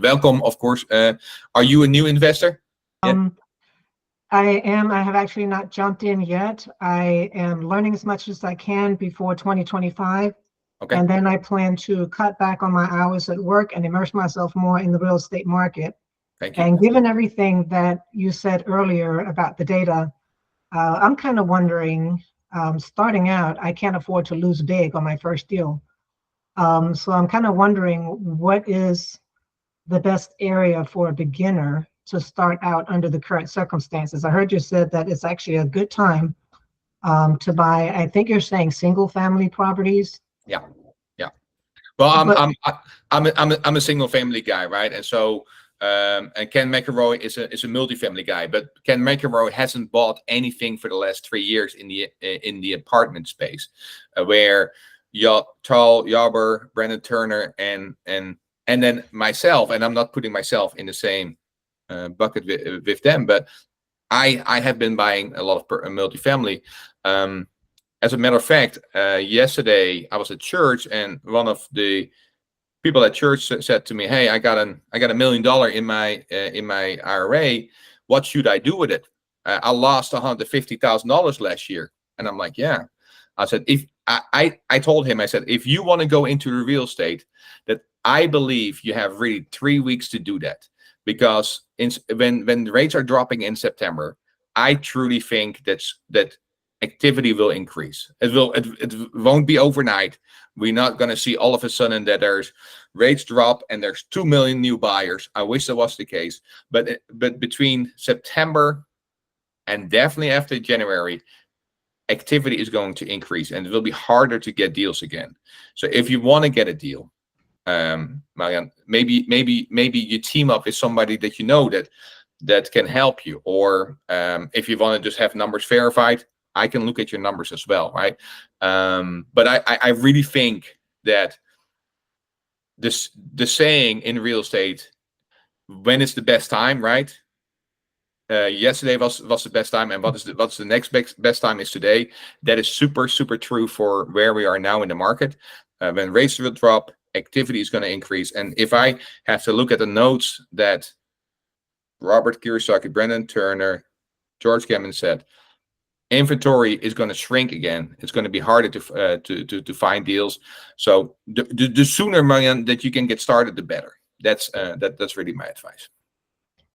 Welcome, of course. Are you a new investor? Yeah. I am. I have actually not jumped in yet. I am learning as much as I can before 2025. Okay. And then I plan to cut back on my hours at work and immerse myself more in the real estate market. Thank you. And given everything that you said earlier about the data, I'm kind of wondering, starting out, I can't afford to lose big on my first deal. So I'm kind of wondering, what is the best area for a beginner to start out under the current circumstances? I heard you said that it's actually a good time to buy. I think you're saying single family properties. Yeah. Well, But I'm a single family guy, right? And so and Ken McElroy is a multifamily guy, but Ken McElroy hasn't bought anything for the last 3 years in the apartment space, where Tal Yarber, Brandon Turner, and then myself, and I'm not putting myself in the same bucket with them, but I have been buying a lot of multifamily. As a matter of fact, yesterday I was at church, and one of the people at church said to me, "Hey, I got $1 million in my IRA. What should I do with it? I lost $150,000 last year." And I'm like, "Yeah." I said, "If I told him, I said, if you want to go into real estate, that I believe you have really 3 weeks to do that, because when the rates are dropping in September, I truly think that activity will increase. It won't be overnight. We're not going to see all of a sudden that there's rates drop and there's 2 million new buyers. I wish that was the case, but between September and definitely after January, activity is going to increase, and it will be harder to get deals again. So if you want to get a deal, Marian, maybe you team up with somebody that you know that can help you, or if you want to just have numbers verified, I can look at your numbers as well, right? But I really think that the saying in real estate, when is the best time, right? Yesterday was the best time, and what's the next best time is today. That is super true for where we are now in the market. When rates will drop, activity is going to increase. And if I have to look at the notes that Robert Kiyosaki, Brandon Turner, George Gammon said, inventory is going to shrink again. It's going to be harder to find deals. So the sooner, Marian, that you can get started, the better. That's really my advice.